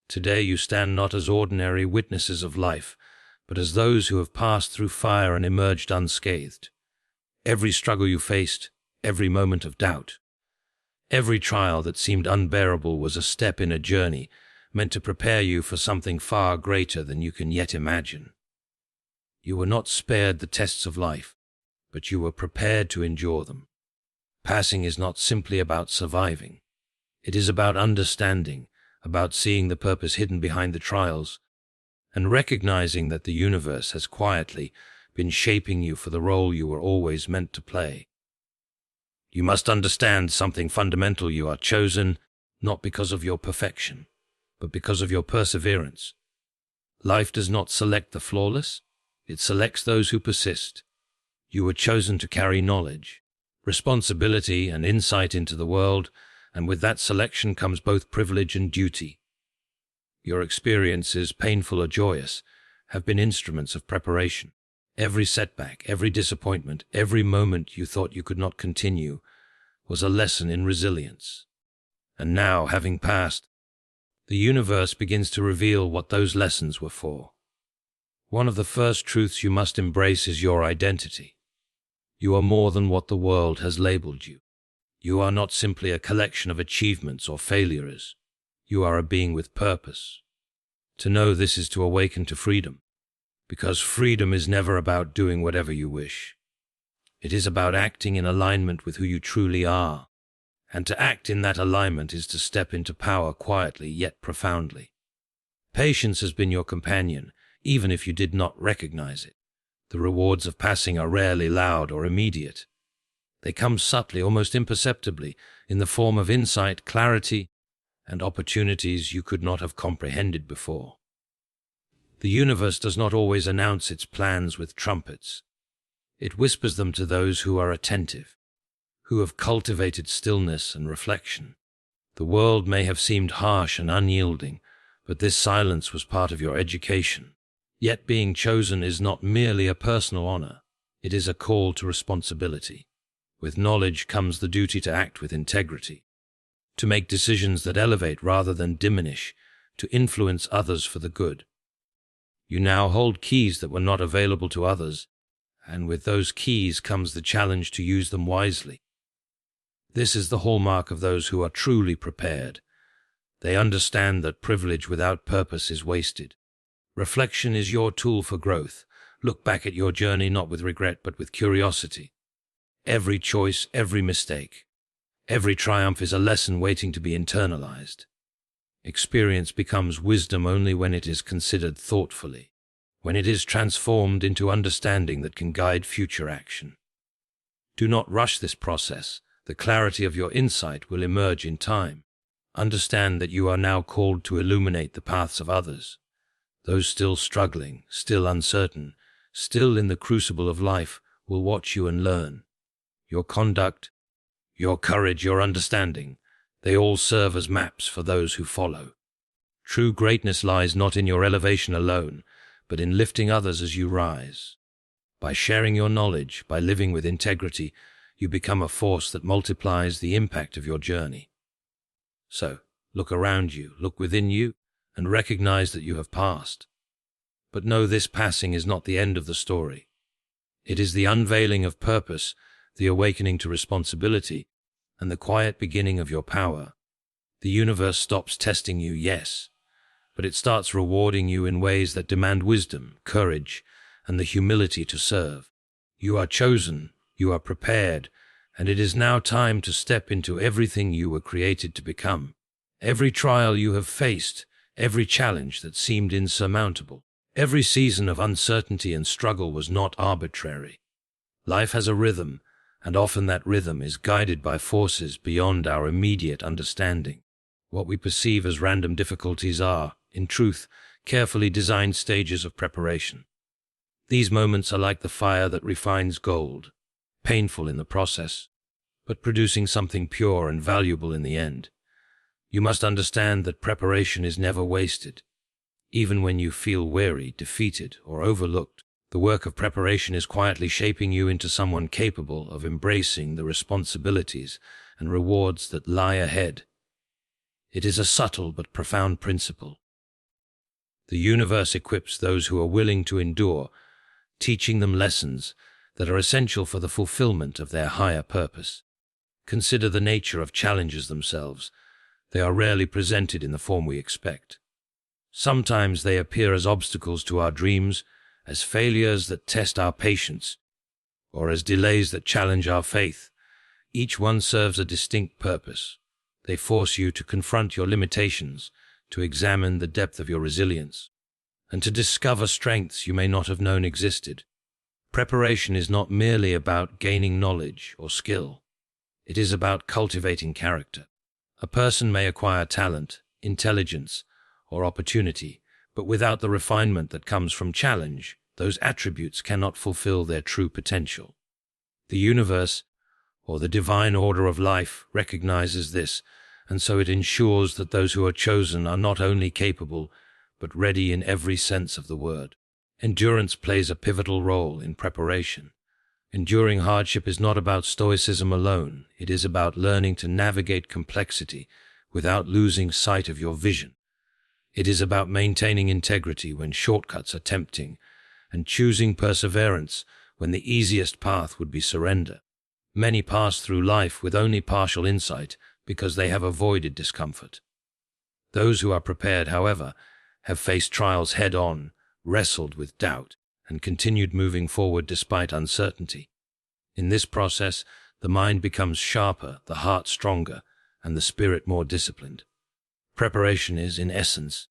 Today you stand not as ordinary witnesses of life, but as those who have passed through fire and emerged unscathed. Every struggle you faced, every moment of doubt, every trial that seemed unbearable was a step in a journey meant to prepare you for something far greater than you can yet imagine. You were not spared the tests of life, but you were prepared to endure them. Passing is not simply about surviving. It is about understanding, about seeing the purpose hidden behind the trials, and recognizing that the universe has quietly been shaping you for the role you were always meant to play. You must understand something fundamental. You are chosen not because of your perfection, but because of your perseverance. Life does not select the flawless, it selects those who persist. You were chosen to carry knowledge, responsibility, and insight into the world, and with that selection comes both privilege and duty. Your experiences, painful or joyous, have been instruments of preparation. Every setback, every disappointment, every moment you thought you could not continue was a lesson in resilience. And now, having passed, the universe begins to reveal what those lessons were for. One of the first truths you must embrace is your identity. You are more than what the world has labeled you. You are not simply a collection of achievements or failures. You are a being with purpose. To know this is to awaken to freedom, because freedom is never about doing whatever you wish. It is about acting in alignment with who you truly are, and to act in that alignment is to step into power quietly yet profoundly. Patience has been your companion, even if you did not recognize it. The rewards of passing are rarely loud or immediate. They come subtly, almost imperceptibly, in the form of insight, clarity, and opportunities you could not have comprehended before. The universe does not always announce its plans with trumpets. It whispers them to those who are attentive, who have cultivated stillness and reflection. The world may have seemed harsh and unyielding, but this silence was part of your education. Yet being chosen is not merely a personal honor, it is a call to responsibility. With knowledge comes the duty to act with integrity, to make decisions that elevate rather than diminish, to influence others for the good. You now hold keys that were not available to others, and with those keys comes the challenge to use them wisely. This is the hallmark of those who are truly prepared. They understand that privilege without purpose is wasted. Reflection is your tool for growth. Look back at your journey not with regret but with curiosity. Every choice, every mistake, every triumph is a lesson waiting to be internalized. Experience becomes wisdom only when it is considered thoughtfully, when it is transformed into understanding that can guide future action. Do not rush this process. The clarity of your insight will emerge in time. Understand that you are now called to illuminate the paths of others. Those still struggling, still uncertain, still in the crucible of life will watch you and learn. Your conduct, your courage, your understanding, they all serve as maps for those who follow. True greatness lies not in your elevation alone, but in lifting others as you rise. By sharing your knowledge, by living with integrity, you become a force that multiplies the impact of your journey. So, look around you, look within you, and recognize that you have passed. But know this passing is not the end of the story. It is the unveiling of purpose, the awakening to responsibility, and the quiet beginning of your power. The universe stops testing you, yes, but it starts rewarding you in ways that demand wisdom, courage, and the humility to serve. You are chosen, you are prepared, and it is now time to step into everything you were created to become. Every trial you have faced, every challenge that seemed insurmountable, every season of uncertainty and struggle was not arbitrary. Life has a rhythm, and often that rhythm is guided by forces beyond our immediate understanding. What we perceive as random difficulties are, in truth, carefully designed stages of preparation. These moments are like the fire that refines gold, painful in the process, but producing something pure and valuable in the end. You must understand that preparation is never wasted. Even when you feel weary, defeated, or overlooked, the work of preparation is quietly shaping you into someone capable of embracing the responsibilities and rewards that lie ahead. It is a subtle but profound principle. The universe equips those who are willing to endure, teaching them lessons that are essential for the fulfillment of their higher purpose. Consider the nature of challenges themselves. They are rarely presented in the form we expect. Sometimes they appear as obstacles to our dreams, as failures that test our patience, or as delays that challenge our faith. Each one serves a distinct purpose. They force you to confront your limitations, to examine the depth of your resilience, and to discover strengths you may not have known existed. Preparation is not merely about gaining knowledge or skill. It is about cultivating character. A person may acquire talent, intelligence, or opportunity, but without the refinement that comes from challenge, those attributes cannot fulfill their true potential. The universe, or the divine order of life, recognizes this, and so it ensures that those who are chosen are not only capable, but ready in every sense of the word. Endurance plays a pivotal role in preparation. Enduring hardship is not about stoicism alone. It is about learning to navigate complexity without losing sight of your vision. It is about maintaining integrity when shortcuts are tempting, and choosing perseverance when the easiest path would be surrender. Many pass through life with only partial insight because they have avoided discomfort. Those who are prepared, however, have faced trials head-on, wrestled with doubt, and continued moving forward despite uncertainty. In this process, the mind becomes sharper, the heart stronger, and the spirit more disciplined. Preparation is, in essence,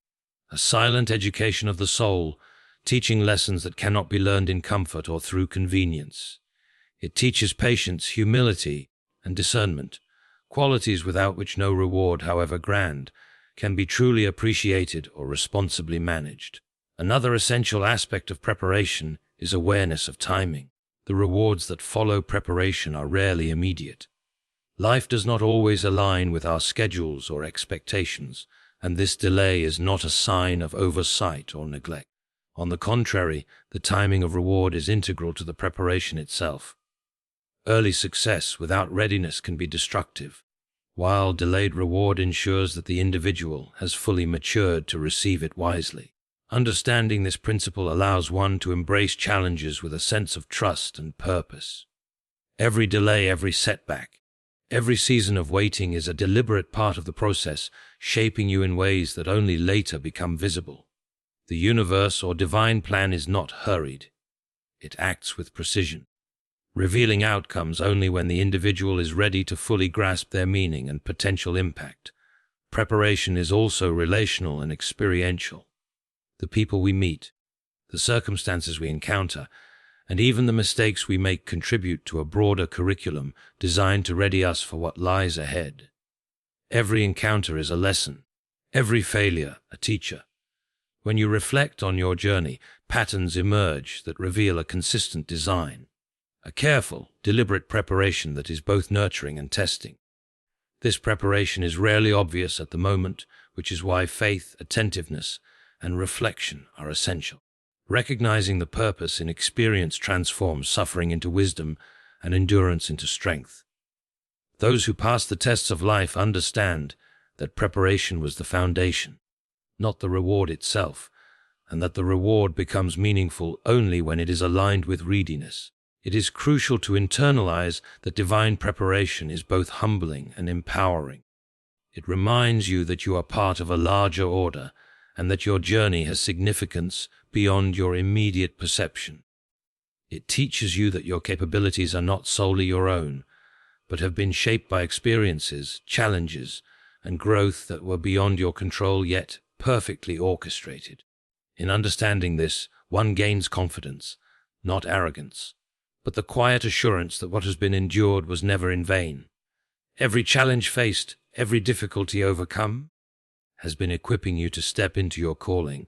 a silent education of the soul, teaching lessons that cannot be learned in comfort or through convenience. It teaches patience, humility, and discernment, qualities without which no reward, however grand, can be truly appreciated or responsibly managed. Another essential aspect of preparation is awareness of timing. The rewards that follow preparation are rarely immediate. Life does not always align with our schedules or expectations, and this delay is not a sign of oversight or neglect. On the contrary, the timing of reward is integral to the preparation itself. Early success without readiness can be destructive, while delayed reward ensures that the individual has fully matured to receive it wisely. Understanding this principle allows one to embrace challenges with a sense of trust and purpose. Every delay, every setback, every season of waiting is a deliberate part of the process, shaping you in ways that only later become visible. The universe or divine plan is not hurried. It acts with precision, revealing outcomes only when the individual is ready to fully grasp their meaning and potential impact. Preparation is also relational and experiential. The people we meet, the circumstances we encounter, and even the mistakes we make contribute to a broader curriculum designed to ready us for what lies ahead. Every encounter is a lesson, every failure a teacher. When you reflect on your journey, patterns emerge that reveal a consistent design, a careful, deliberate preparation that is both nurturing and testing. This preparation is rarely obvious at the moment, which is why faith, attentiveness, and reflection are essential. Recognizing the purpose in experience transforms suffering into wisdom and endurance into strength. Those who pass the tests of life understand that preparation was the foundation, not the reward itself, and that the reward becomes meaningful only when it is aligned with readiness. It is crucial to internalize that divine preparation is both humbling and empowering. It reminds you that you are part of a larger order and that your journey has significance beyond your immediate perception. It teaches you that your capabilities are not solely your own, but have been shaped by experiences, challenges, and growth that were beyond your control yet perfectly orchestrated. In understanding this, one gains confidence, not arrogance, but the quiet assurance that what has been endured was never in vain. Every challenge faced, every difficulty overcome, has been equipping you to step into your calling,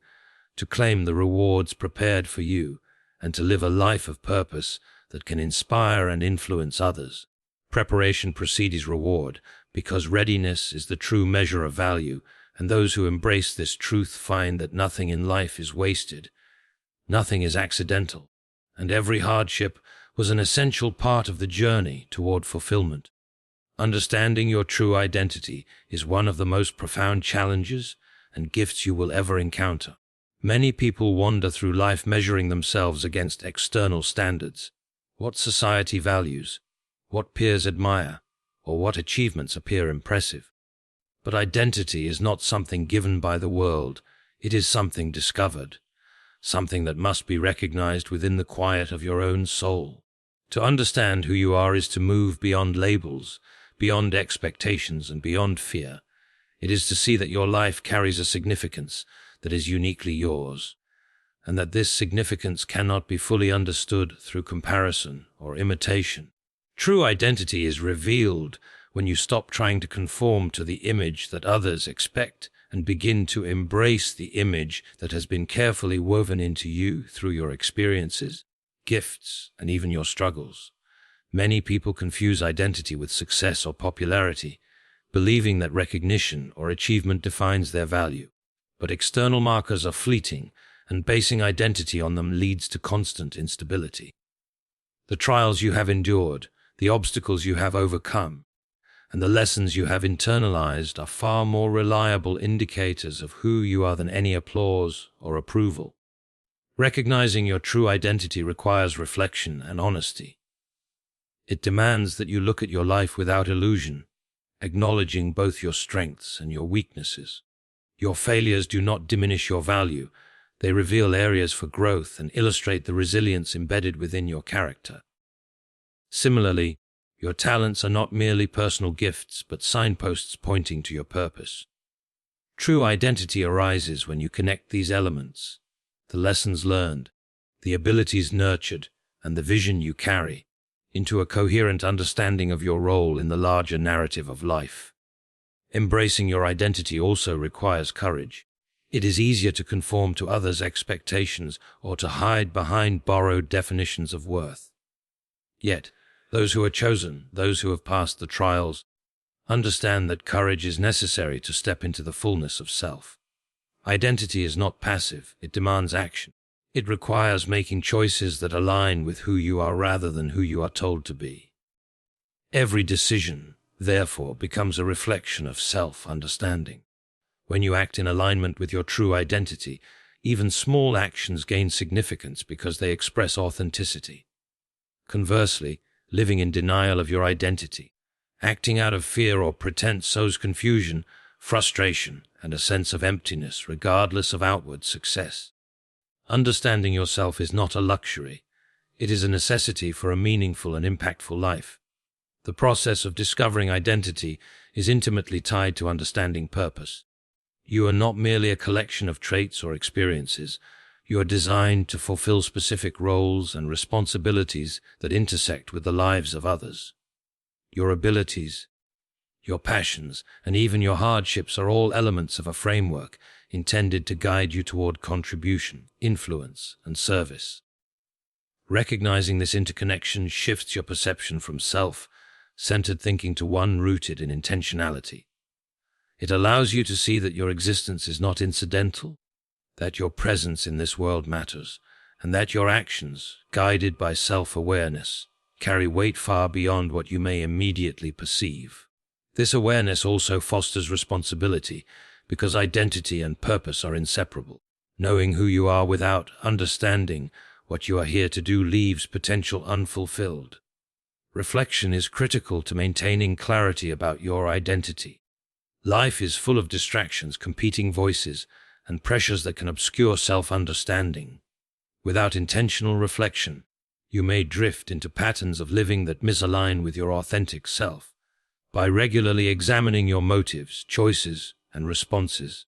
to claim the rewards prepared for you, and to live a life of purpose that can inspire and influence others. Preparation precedes reward, because readiness is the true measure of value, and those who embrace this truth find that nothing in life is wasted, nothing is accidental, and every hardship was an essential part of the journey toward fulfillment. Understanding your true identity is one of the most profound challenges and gifts you will ever encounter. Many people wander through life measuring themselves against external standards, what society values, what peers admire, or what achievements appear impressive. But identity is not something given by the world, it is something discovered, something that must be recognized within the quiet of your own soul. To understand who you are is to move beyond labels, beyond expectations, and beyond fear. It is to see that your life carries a significance that is uniquely yours, and that this significance cannot be fully understood through comparison or imitation. True identity is revealed when you stop trying to conform to the image that others expect and begin to embrace the image that has been carefully woven into you through your experiences, gifts, and even your struggles. Many people confuse identity with success or popularity, believing that recognition or achievement defines their value. But external markers are fleeting, and basing identity on them leads to constant instability. The trials you have endured, the obstacles you have overcome, and the lessons you have internalized are far more reliable indicators of who you are than any applause or approval. Recognizing your true identity requires reflection and honesty. It demands that you look at your life without illusion, acknowledging both your strengths and your weaknesses. Your failures do not diminish your value, they reveal areas for growth and illustrate the resilience embedded within your character. Similarly, your talents are not merely personal gifts, but signposts pointing to your purpose. True identity arises when you connect these elements, the lessons learned, the abilities nurtured, and the vision you carry, into a coherent understanding of your role in the larger narrative of life. Embracing your identity also requires courage. It is easier to conform to others' expectations or to hide behind borrowed definitions of worth. Yet, those who are chosen, those who have passed the trials, understand that courage is necessary to step into the fullness of self. Identity is not passive, it demands action. It requires making choices that align with who you are rather than who you are told to be. Every decision, therefore, becomes a reflection of self-understanding. When you act in alignment with your true identity, even small actions gain significance because they express authenticity. Conversely, living in denial of your identity, acting out of fear or pretense sows confusion, frustration, and a sense of emptiness regardless of outward success. Understanding yourself is not a luxury. It is a necessity for a meaningful and impactful life. The process of discovering identity is intimately tied to understanding purpose. You are not merely a collection of traits or experiences. You are designed to fulfill specific roles and responsibilities that intersect with the lives of others. Your abilities, your passions, and even your hardships are all elements of a framework intended to guide you toward contribution, influence, and service. Recognizing this interconnection shifts your perception from self-centered thinking to one rooted in intentionality. It allows you to see that your existence is not incidental, that your presence in this world matters, and that your actions, guided by self-awareness, carry weight far beyond what you may immediately perceive. This awareness also fosters responsibility, because identity and purpose are inseparable. Knowing who you are without understanding what you are here to do leaves potential unfulfilled. Reflection is critical to maintaining clarity about your identity. Life is full of distractions, competing voices, and pressures that can obscure self-understanding. Without intentional reflection, you may drift into patterns of living that misalign with your authentic self. By regularly examining your motives, choices, and responses,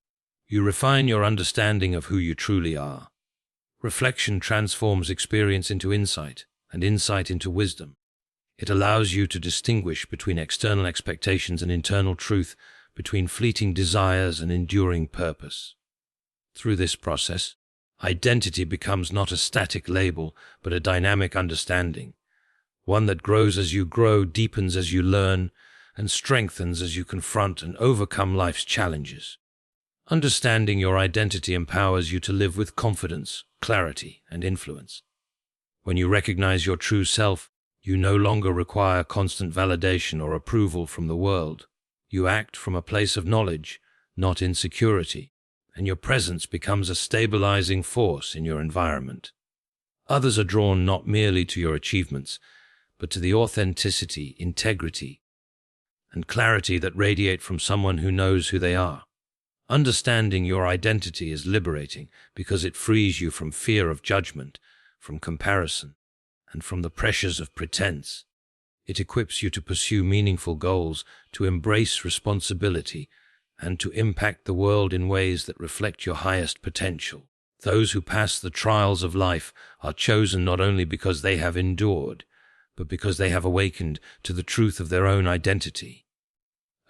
you refine your understanding of who you truly are. Reflection transforms experience into insight, and insight into wisdom. It allows you to distinguish between external expectations and internal truth, between fleeting desires and enduring purpose. Through this process, identity becomes not a static label, but a dynamic understanding, one that grows as you grow, deepens as you learn, and strengthens as you confront and overcome life's challenges. Understanding your identity empowers you to live with confidence, clarity, and influence. When you recognize your true self, you no longer require constant validation or approval from the world. You act from a place of knowledge, not insecurity, and your presence becomes a stabilizing force in your environment. Others are drawn not merely to your achievements, but to the authenticity, integrity, and clarity that radiate from someone who knows who they are. Understanding your identity is liberating because it frees you from fear of judgment, from comparison, and from the pressures of pretense. It equips you to pursue meaningful goals, to embrace responsibility, and to impact the world in ways that reflect your highest potential. Those who pass the trials of life are chosen not only because they have endured, but because they have awakened to the truth of their own identity.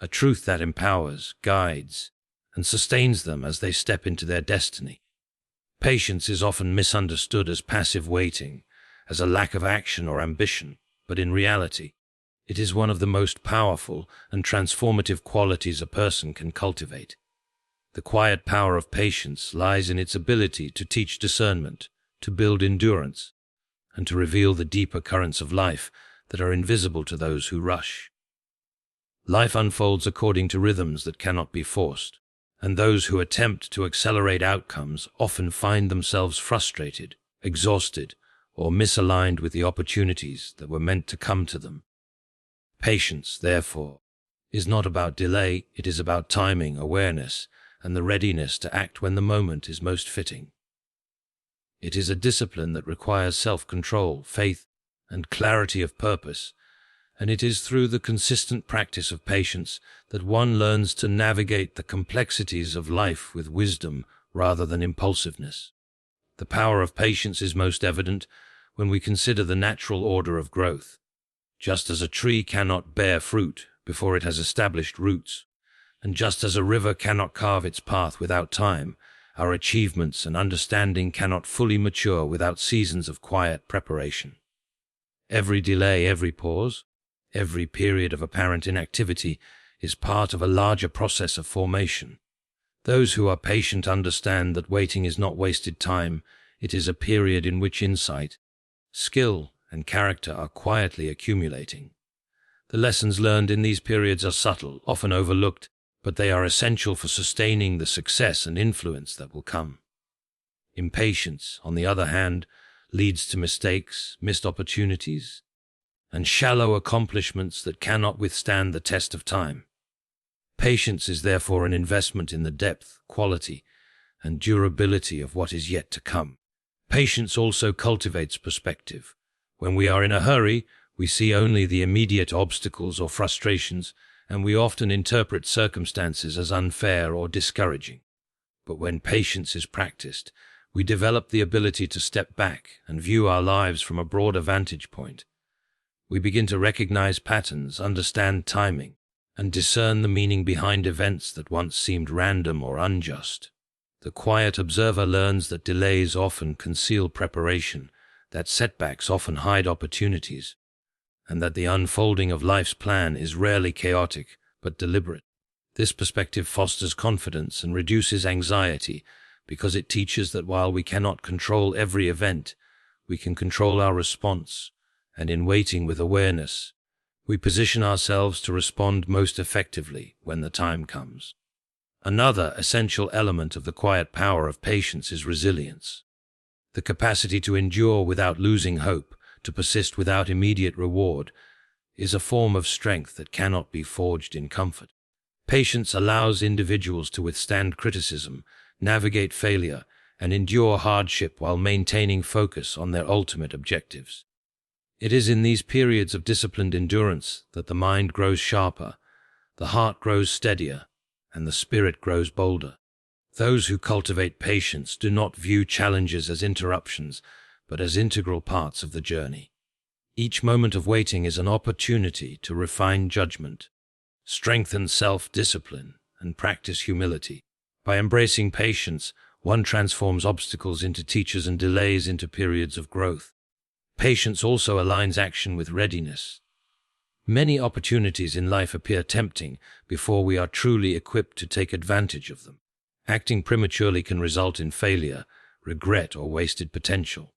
A truth that empowers, guides, and sustains them as they step into their destiny. Patience is often misunderstood as passive waiting, as a lack of action or ambition, but in reality, it is one of the most powerful and transformative qualities a person can cultivate. The quiet power of patience lies in its ability to teach discernment, to build endurance, and to reveal the deeper currents of life that are invisible to those who rush. Life unfolds according to rhythms that cannot be forced, and those who attempt to accelerate outcomes often find themselves frustrated, exhausted, or misaligned with the opportunities that were meant to come to them. Patience, therefore, is not about delay, it is about timing, awareness, and the readiness to act when the moment is most fitting. It is a discipline that requires self-control, faith, and clarity of purpose, and it is through the consistent practice of patience that one learns to navigate the complexities of life with wisdom rather than impulsiveness. The power of patience is most evident when we consider the natural order of growth. Just as a tree cannot bear fruit before it has established roots, and just as a river cannot carve its path without time, our achievements and understanding cannot fully mature without seasons of quiet preparation. Every delay, every pause, every period of apparent inactivity is part of a larger process of formation. Those who are patient understand that waiting is not wasted time, it is a period in which insight, skill, and character are quietly accumulating. The lessons learned in these periods are subtle, often overlooked, but they are essential for sustaining the success and influence that will come. Impatience, on the other hand, leads to mistakes, missed opportunities, and shallow accomplishments that cannot withstand the test of time. Patience is therefore an investment in the depth, quality, and durability of what is yet to come. Patience also cultivates perspective. When we are in a hurry, we see only the immediate obstacles or frustrations, and we often interpret circumstances as unfair or discouraging. But when patience is practiced, we develop the ability to step back and view our lives from a broader vantage point. We begin to recognize patterns, understand timing, and discern the meaning behind events that once seemed random or unjust. The quiet observer learns that delays often conceal preparation, that setbacks often hide opportunities, and that the unfolding of life's plan is rarely chaotic but deliberate. This perspective fosters confidence and reduces anxiety because it teaches that while we cannot control every event, we can control our response, and in waiting with awareness, we position ourselves to respond most effectively when the time comes. Another essential element of the quiet power of patience is resilience. The capacity to endure without losing hope, to persist without immediate reward, is a form of strength that cannot be forged in comfort. Patience allows individuals to withstand criticism, navigate failure, and endure hardship while maintaining focus on their ultimate objectives. It is in these periods of disciplined endurance that the mind grows sharper, the heart grows steadier, and the spirit grows bolder. Those who cultivate patience do not view challenges as interruptions, but as integral parts of the journey. Each moment of waiting is an opportunity to refine judgment, strengthen self-discipline, and practice humility. By embracing patience, one transforms obstacles into teachers and delays into periods of growth. Patience also aligns action with readiness. Many opportunities in life appear tempting before we are truly equipped to take advantage of them. Acting prematurely can result in failure, regret, or wasted potential.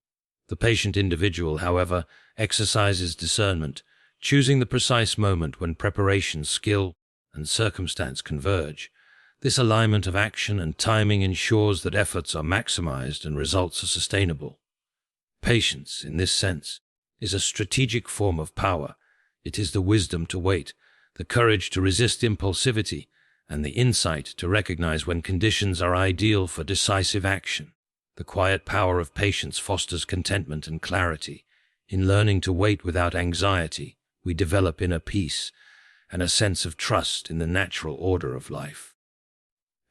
The patient individual, however, exercises discernment, choosing the precise moment when preparation, skill, and circumstance converge. This alignment of action and timing ensures that efforts are maximized and results are sustainable. Patience, in this sense, is a strategic form of power. It is the wisdom to wait, the courage to resist impulsivity, and the insight to recognize when conditions are ideal for decisive action. The quiet power of patience fosters contentment and clarity. In learning to wait without anxiety, we develop inner peace and a sense of trust in the natural order of life.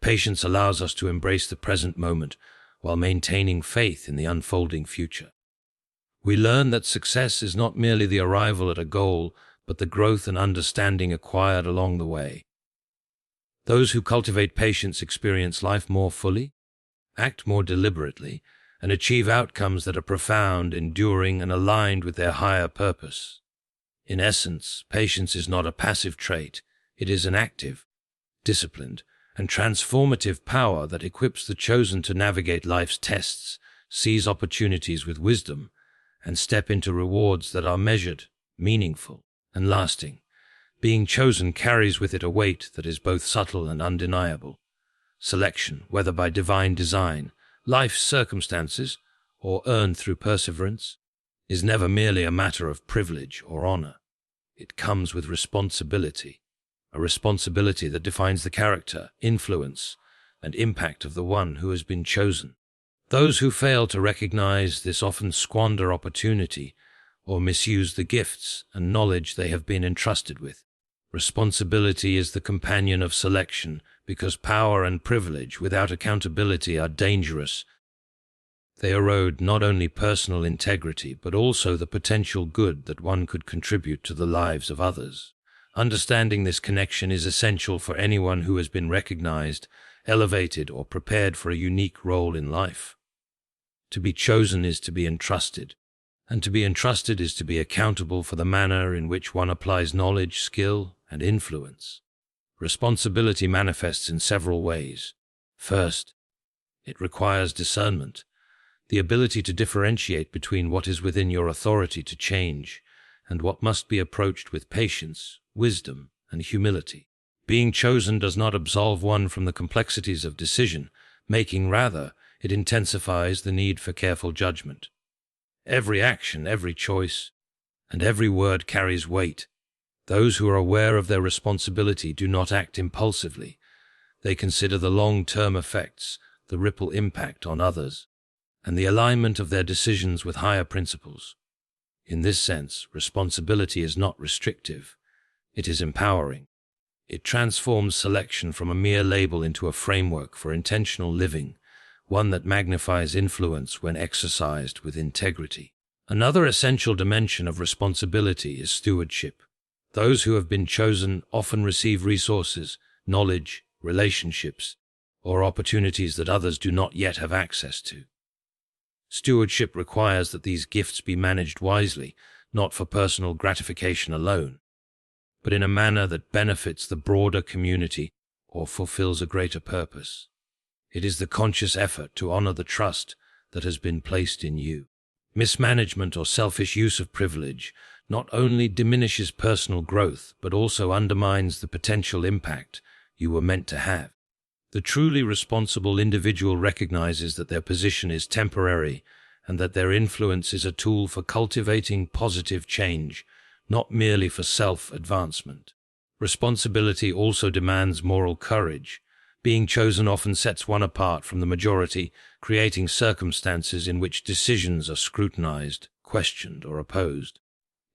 Patience allows us to embrace the present moment while maintaining faith in the unfolding future. We learn that success is not merely the arrival at a goal, but the growth and understanding acquired along the way. Those who cultivate patience experience life more fully, act more deliberately, and achieve outcomes that are profound, enduring, and aligned with their higher purpose. In essence, patience is not a passive trait. It is an active, disciplined, and transformative power that equips the chosen to navigate life's tests, seize opportunities with wisdom, and step into rewards that are measured, meaningful, and lasting. Being chosen carries with it a weight that is both subtle and undeniable. Selection, whether by divine design, life's circumstances, or earned through perseverance, is never merely a matter of privilege or honor. It comes with responsibility, a responsibility that defines the character, influence, and impact of the one who has been chosen. Those who fail to recognize this often squander opportunity or misuse the gifts and knowledge they have been entrusted with. Responsibility is the companion of selection because power and privilege without accountability are dangerous. They erode not only personal integrity but also the potential good that one could contribute to the lives of others. Understanding this connection is essential for anyone who has been recognized, elevated, or prepared for a unique role in life. To be chosen is to be entrusted, and to be entrusted is to be accountable for the manner in which one applies knowledge, skill, and influence. Responsibility manifests in several ways. First, it requires discernment, the ability to differentiate between what is within your authority to change and what must be approached with patience, wisdom, and humility. Being chosen does not absolve one from the complexities of decision-making, rather, it intensifies the need for careful judgment. Every action, every choice, and every word carries weight. Those who are aware of their responsibility do not act impulsively. They consider the long-term effects, the ripple impact on others, and the alignment of their decisions with higher principles. In this sense, responsibility is not restrictive. It is empowering. It transforms selection from a mere label into a framework for intentional living, one that magnifies influence when exercised with integrity. Another essential dimension of responsibility is stewardship. Those who have been chosen often receive resources, knowledge, relationships, or opportunities that others do not yet have access to. Stewardship requires that these gifts be managed wisely, not for personal gratification alone, but in a manner that benefits the broader community or fulfills a greater purpose. It is the conscious effort to honor the trust that has been placed in you. Mismanagement or selfish use of privilege not only diminishes personal growth, but also undermines the potential impact you were meant to have. The truly responsible individual recognizes that their position is temporary and that their influence is a tool for cultivating positive change, not merely for self-advancement. Responsibility also demands moral courage. Being chosen often sets one apart from the majority, creating circumstances in which decisions are scrutinized, questioned, or opposed.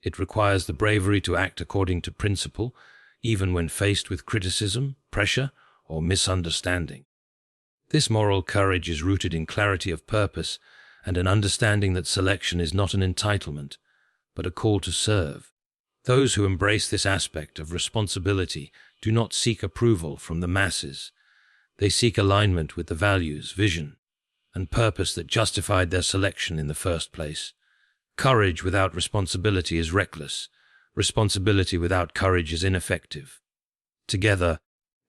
It requires the bravery to act according to principle, even when faced with criticism, pressure, or misunderstanding. This moral courage is rooted in clarity of purpose and an understanding that selection is not an entitlement, but a call to serve. Those who embrace this aspect of responsibility do not seek approval from the masses. They seek alignment with the values, vision, and purpose that justified their selection in the first place. Courage without responsibility is reckless. Responsibility without courage is ineffective. Together,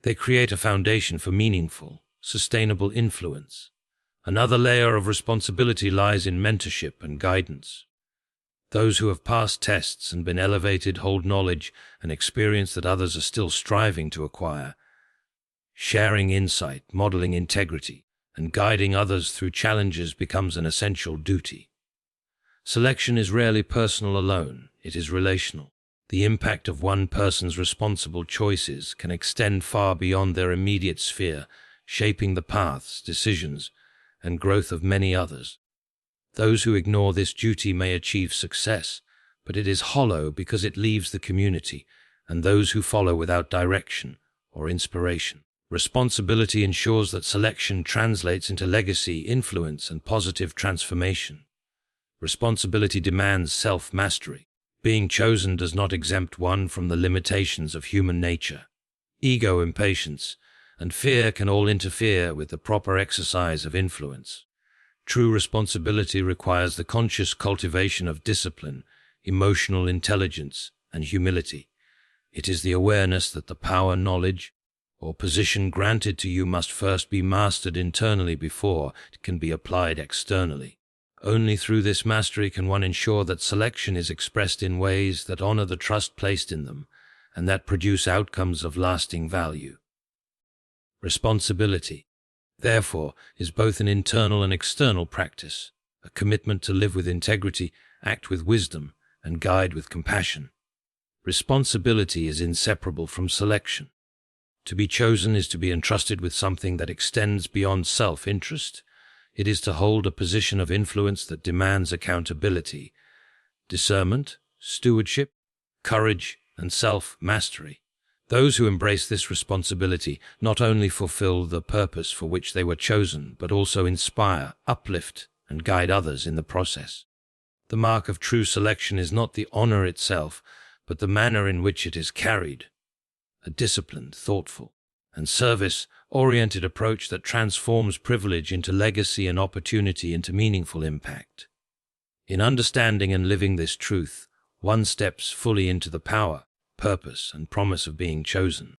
they create a foundation for meaningful, sustainable influence. Another layer of responsibility lies in mentorship and guidance. Those who have passed tests and been elevated hold knowledge and experience that others are still striving to acquire. Sharing insight, modeling integrity, and guiding others through challenges becomes an essential duty. Selection is rarely personal alone, it is relational. The impact of one person's responsible choices can extend far beyond their immediate sphere, shaping the paths, decisions, and growth of many others. Those who ignore this duty may achieve success, but it is hollow because it leaves the community and those who follow without direction or inspiration. Responsibility ensures that selection translates into legacy, influence, and positive transformation. Responsibility demands self-mastery. Being chosen does not exempt one from the limitations of human nature. Ego, impatience, and fear can all interfere with the proper exercise of influence. True responsibility requires the conscious cultivation of discipline, emotional intelligence, and humility. It is the awareness that the power, knowledge, or position granted to you must first be mastered internally before it can be applied externally. Only through this mastery can one ensure that selection is expressed in ways that honor the trust placed in them and that produce outcomes of lasting value. Responsibility, therefore, is both an internal and external practice, a commitment to live with integrity, act with wisdom, and guide with compassion. Responsibility is inseparable from selection. To be chosen is to be entrusted with something that extends beyond self-interest. It is to hold a position of influence that demands accountability, discernment, stewardship, courage, and self-mastery. Those who embrace this responsibility not only fulfill the purpose for which they were chosen, but also inspire, uplift, and guide others in the process. The mark of true selection is not the honor itself, but the manner in which it is carried. A disciplined, thoughtful, and service-oriented approach that transforms privilege into legacy and opportunity into meaningful impact. In understanding and living this truth, one steps fully into the power, purpose, and promise of being chosen.